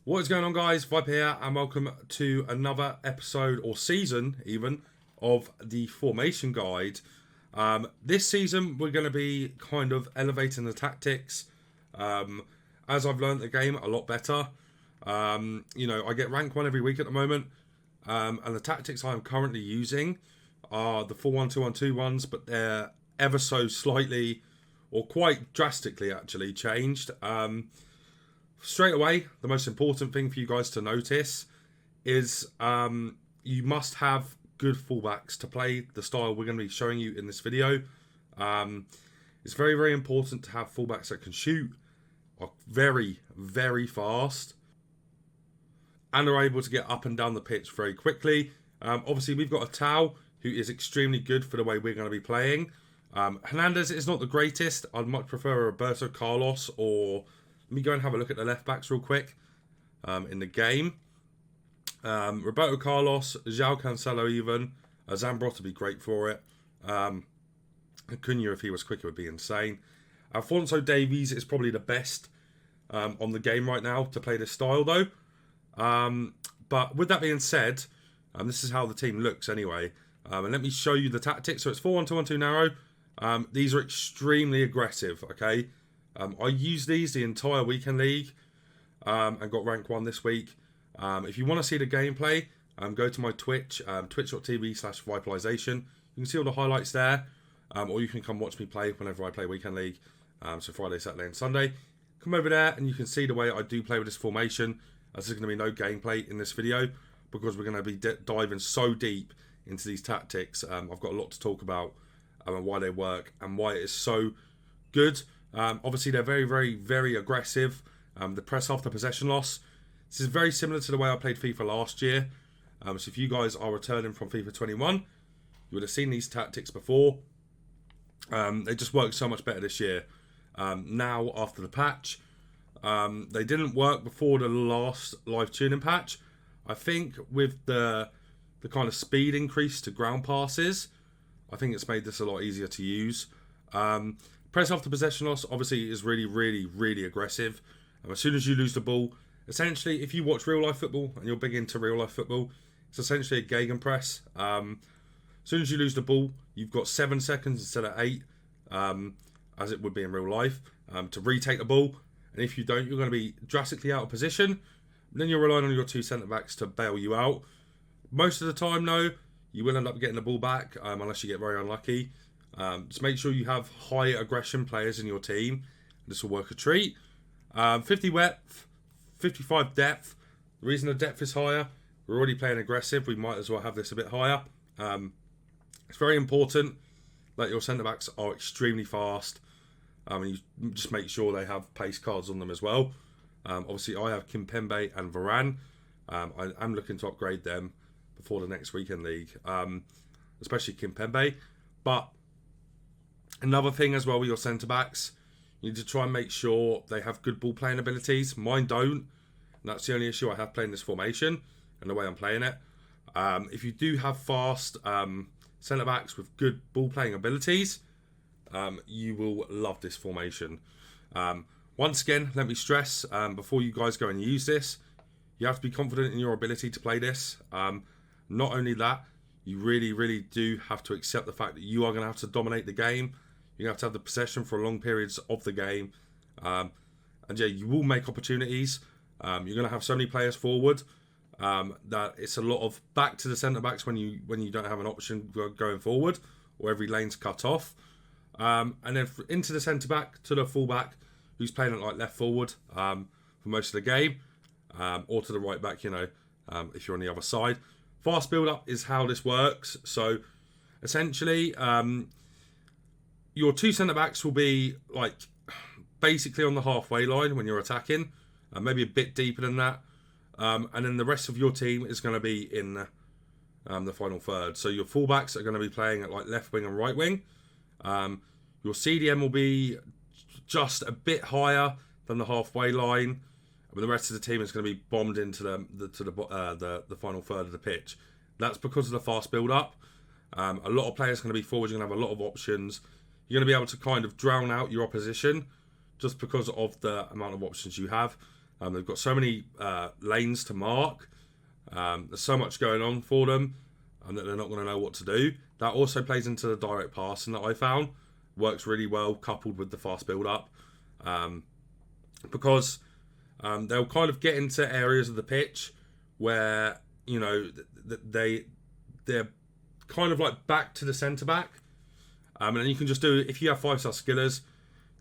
What is going on, guys? Vibe here, and welcome to another episode or season, even, of the formation guide. This season, we're going to be kind of elevating the tactics. As I've learned the game a lot better. I get rank 1 every week at the moment, and the tactics I'm currently using are the 4-1-2-1-2 ones, but they're ever so slightly, or quite drastically actually, changed. Straight away, the most important thing for you guys to notice is you must have good fullbacks to play the style we're going to be showing you in this video. It's very, very important to have fullbacks that can shoot, are very, very fast, and are able to get up and down the pitch very quickly. Obviously, we've got a Tau who is extremely good for the way we're going to be playing. Hernandez is not the greatest. I'd much prefer Roberto Carlos, or let me go and have a look at the left backs real quick in the game. Roberto Carlos, João Cancelo even. Zambrot would be great for it. Cunha, if he was quicker, would be insane. Alphonso Davies is probably the best on the game right now to play this style, though. But with that being said, this is how the team looks anyway. And let me show you the tactics. So it's 4-1-2-1-2 narrow. These are extremely aggressive, okay? I used these the entire weekend league and got rank 1 this week. If you want to see the gameplay, go to my Twitch, twitch.tv/Vitalization. You can see all the highlights there, or you can come watch me play whenever I play weekend league. So Friday, Saturday and Sunday. Come over there and you can see the way I do play with this formation. As there's going to be no gameplay in this video because we're going to be diving so deep into these tactics. I've got a lot to talk about and why they work and why it is so good. Obviously, they're very, very, very aggressive. The press after possession loss. This is very similar to the way I played FIFA last year. So if you guys are returning from FIFA 21, you would have seen these tactics before. They just work so much better this year. Now, after the patch, they didn't work before the last live tuning patch. I think with the kind of speed increase to ground passes, I think it's made this a lot easier to use. Press after possession loss, obviously, is really, really, really aggressive. As soon as you lose the ball, essentially, if you watch real-life football and you're big into real-life football, it's essentially a gegenpress. As soon as you lose the ball, you've got 7 seconds instead of 8, as it would be in real life, to retake the ball. And if you don't, you're going to be drastically out of position. Then you're relying on your 2 centre-backs to bail you out. Most of the time, though, you will end up getting the ball back, unless you get very unlucky. Just make sure you have high aggression players in your team. This will work a treat. 50 width, 55 depth. The reason the depth is higher, we're already playing aggressive. We might as well have this a bit higher. It's very important that your centre-backs are extremely fast. And you just make sure they have pace cards on them as well. Obviously, I have Kimpembe and Varane. I am looking to upgrade them before the next weekend league, especially Kimpembe. But another thing as well with your centre-backs, you need to try and make sure they have good ball playing abilities. Mine don't. And that's the only issue I have playing this formation and the way I'm playing it. If you do have fast centre-backs with good ball playing abilities, you will love this formation. Once again, let me stress, before you guys go and use this, you have to be confident in your ability to play this. Not only that, you really, really do have to accept the fact that you are going to have to dominate the game. You're going to have the possession for long periods of the game. And yeah, you will make opportunities. You're going to have so many players forward that it's a lot of back to the centre-backs when you don't have an option going forward or every lane's cut off. And then into the centre-back to the full-back who's playing at like left forward for most of the game, or to the right back, if you're on the other side. Fast build-up is how this works. So essentially, your 2 centre-backs will be like basically on the halfway line when you're attacking, maybe a bit deeper than that. And then the rest of your team is going to be in the final third. So your full-backs are going to be playing at like left wing and right wing. Your CDM will be just a bit higher than the halfway line, but the rest of the team is going to be bombed into the final third of the pitch. That's because of the fast build-up. A lot of players are going to be forward. You're going to have a lot of options. You're going to be able to kind of drown out your opposition just because of the amount of options you have. They've got so many lanes to mark. There's so much going on for them that they're not going to know what to do. That also plays into the direct passing that I found. Works really well coupled with the fast build-up. Because they'll kind of get into areas of the pitch where, you know, they're kind of like back to the centre-back. And then you can just do, if you have 5-star skillers,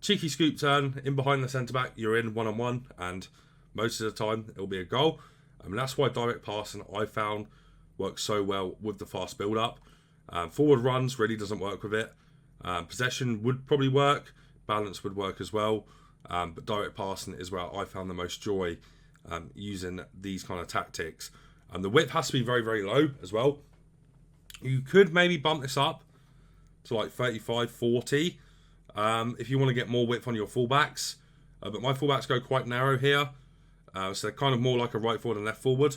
cheeky scoop turn in behind the centre-back, you're in one-on-one, and most of the time it'll be a goal. I mean, that's why direct passing, I found, works so well with the fast build-up. Forward runs really doesn't work with it. Possession would probably work. Balance would work as well. But direct passing is where I found the most joy using these kind of tactics. The width has to be very, very low as well. You could maybe bump this up to like 35, 40 if you want to get more width on your fullbacks. But my fullbacks go quite narrow here. So they're kind of more like a right forward and left forward,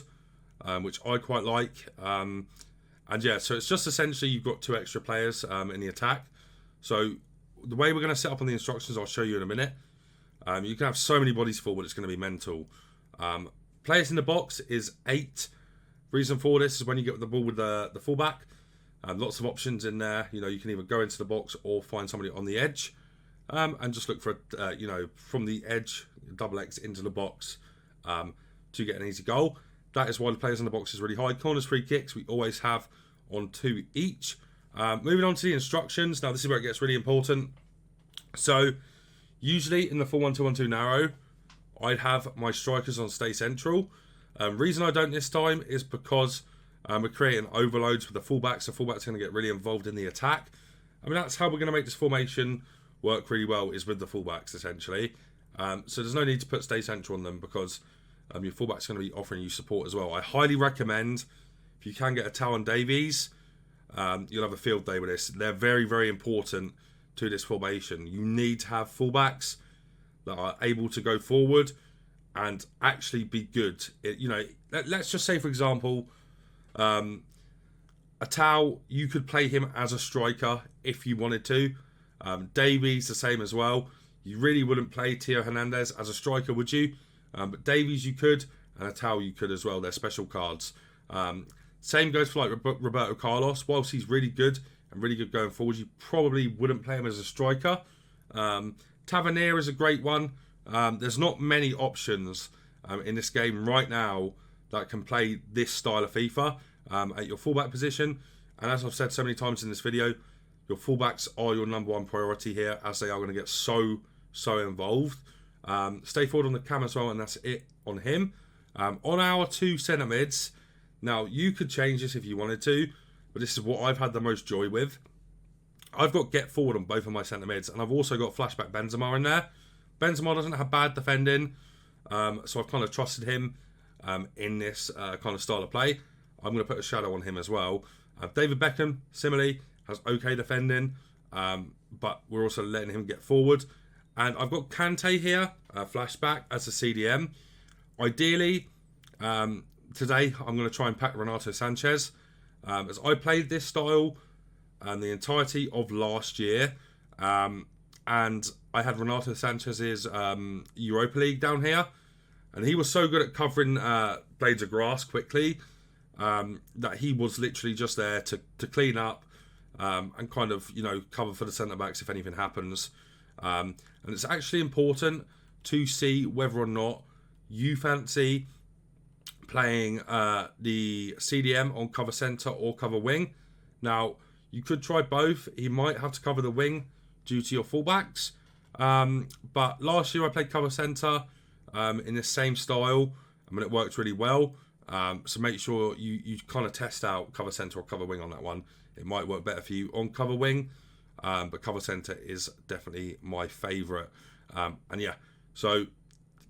which I quite like. And yeah, so it's just essentially you've got 2 extra players in the attack. So the way we're going to set up on the instructions, I'll show you in a minute. You can have so many bodies forward, it's going to be mental. Players in the box is 8. Reason for this is when you get the ball with the fullback, lots of options in there. You know, you can either go into the box or find somebody on the edge, and just look for, you know, from the edge, double X into the box to get an easy goal. That is why the players in the box is really high. Corners, free kicks, we always have on 2 each. Moving on to the instructions. Now, this is where it gets really important. So, usually in the 4-1-2-1-2 narrow, I'd have my strikers on stay central. Reason I don't this time is because we're creating overloads with the fullbacks. The fullbacks are going to get really involved in the attack. I mean, that's how we're going to make this formation work really well, is with the fullbacks, essentially. So there's no need to put stay central on them because your fullback's going to be offering you support as well. I highly recommend, if you can get a Talon Davies, you'll have a field day with this. They're very, very important to this formation. You need to have fullbacks that are able to go forward and actually be good. You know, let's just say, for example, a Tau, you could play him as a striker if you wanted to. Davies, the same as well. You really wouldn't play Tio Hernandez as a striker, would you? But Davies you could, and a Tau you could as well. They're special cards. Same goes for like Roberto Carlos. Whilst he's really good and really good going forward, you probably wouldn't play him as a striker. Tavernier is a great one. There's not many options in this game right now that can play this style of FIFA at your fullback position. And as I've said so many times in this video, your fullbacks are your number 1 priority here, as they are going to get so involved. Stay forward on the cam as well, and that's it on him. On our 2 centre mids, now you could change this if you wanted to, but this is what I've had the most joy with. I've got get forward on both of my centre mids, and I've also got flashback Benzema in there. Benzema doesn't have bad defending, so I've kind of trusted him in this kind of style of play. I'm going to put a shadow on him as well. David Beckham, similarly, has okay defending, but we're also letting him get forward. And I've got Kante here, flashback, as a CDM. Ideally, today I'm going to try and pack Renato Sanchez, as I played this style the entirety of last year, and I had Renato Sanchez's Europa League down here, and he was so good at covering blades of grass quickly that he was literally just there to clean up and kind of, you know, cover for the centre backs if anything happens. And it's actually important to see whether or not you fancy playing the CDM on cover centre or cover wing. Now, you could try both. He might have to cover the wing due to your fullbacks. But last year I played cover centre in the same style. I mean, it worked really well. So make sure you kind of test out cover centre or cover wing on that one. It might work better for you on cover wing. But cover centre is definitely my favourite. And yeah, so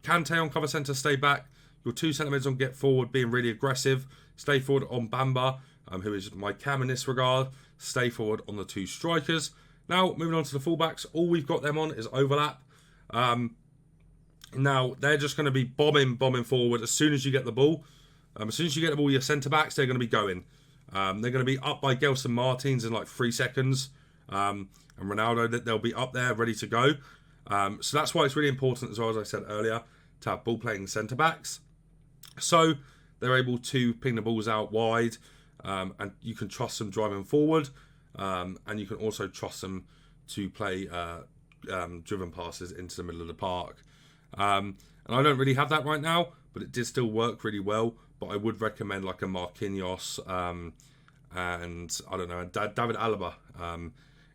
Kante on cover centre, stay back. Your 2 centre mids on get forward, being really aggressive. Stay forward on Bamba, who is my cam in this regard. Stay forward on the 2 strikers. Now, moving on to the fullbacks, all we've got them on is overlap. Now, they're just going to be bombing forward as soon as you get the ball. As soon as you get the ball, your centre-backs, they're going to be going. They're going to be up by Gelson Martins in like 3 seconds. And Ronaldo, they'll be up there ready to go. So that's why it's really important, as well as I said earlier, to have ball playing centre backs. So they're able to ping the balls out wide, and you can trust them driving forward, and you can also trust them to play driven passes into the middle of the park. And I don't really have that right now, but it did still work really well. But I would recommend like a Marquinhos and I don't know, David Alaba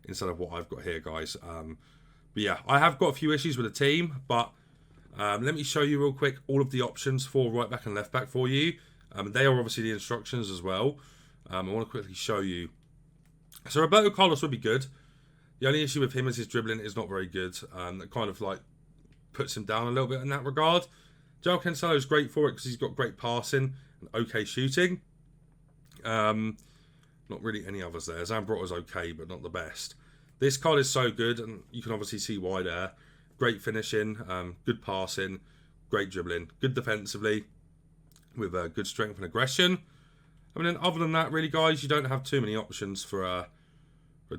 instead of what I've got here, guys. But yeah, I have got a few issues with the team, but let me show you real quick all of the options for right back and left back for you. They are obviously the instructions as well. I want to quickly show you. So Roberto Carlos would be good. The only issue with him is his dribbling is not very good. That kind of like puts him down a little bit in that regard. João Cancelo is great for it because he's got great passing and okay shooting. Not really any others there. Zambrotta's okay, but not the best. This card is so good, and you can obviously see why there. Great finishing, good passing, great dribbling, good defensively, with good strength and aggression. I mean, other than that, really, guys, you don't have too many options for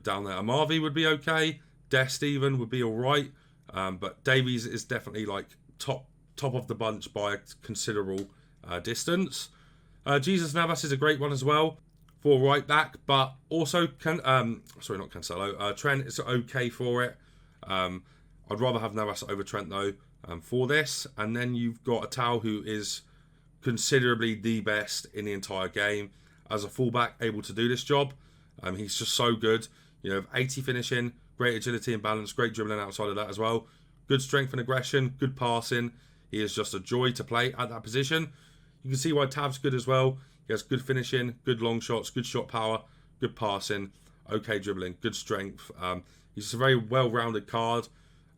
down there. Amavi would be okay. Dest even would be all right. But Davies is definitely like top of the bunch by a considerable distance. Jesus Navas is a great one as well for right back, but also sorry, not Cancelo. Trent is okay for it. I'd rather have Navas over Trent though for this. And then you've got Atau, who is considerably the best in the entire game as a fullback, able to do this job. He's just so good. 80 finishing, great agility and balance, great dribbling outside of that as well. Good strength and aggression, good passing. He is just a joy to play at that position. You can see why Tav's good as well. He has good finishing, good long shots, good shot power, good passing, okay dribbling, good strength. He's just a very well-rounded card.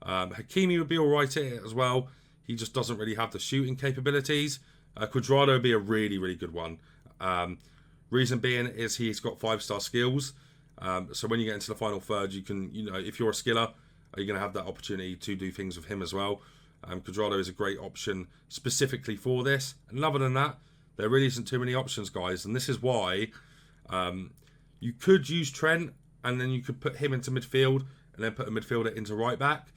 Hakimi would be all right at it as well. He just doesn't really have the shooting capabilities. Cuadrado would be a really, really good one. Reason being is he's got 5-star skills. So when you get into the final third, you can, if you're a skiller, you're going to have that opportunity to do things with him as well. Cuadrado is a great option specifically for this. And other than that, there really isn't too many options, guys. And this is why you could use Trent, and then you could put him into midfield, and then put a midfielder into right back.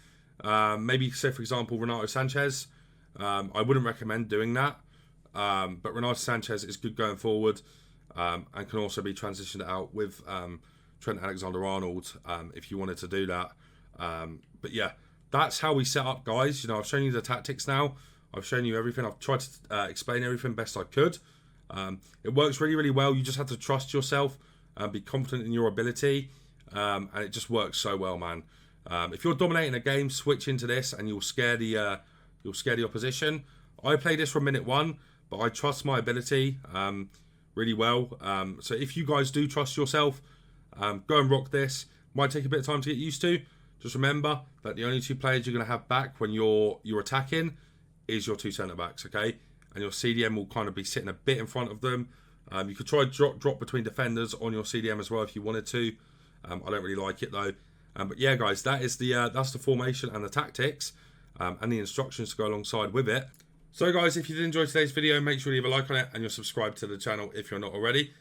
Maybe, say, for example, Renato Sanchez. I wouldn't recommend doing that. But Renato Sanchez is good going forward, and can also be transitioned out with Trent Alexander-Arnold if you wanted to do that. But yeah, that's how we set up, guys. I've shown you the tactics now. I've shown you everything. I've tried to explain everything best I could. It works really, really well. You just have to trust yourself and be confident in your ability. And it just works so well, man. If you're dominating a game, switch into this and you'll scare the opposition. I play this from minute 1, but I trust my ability really well. So if you guys do trust yourself, go and rock this. Might take a bit of time to get used to. Just remember that the only 2 players you're going to have back when you're attacking is your 2 centre backs, okay? And your CDM will kind of be sitting a bit in front of them. You could try drop between defenders on your CDM as well if you wanted to. I don't really like it though. But yeah, guys, that's the formation and the tactics and the instructions to go alongside with it. So guys, if you did enjoy today's video, make sure you leave a like on it and you're subscribed to the channel if you're not already.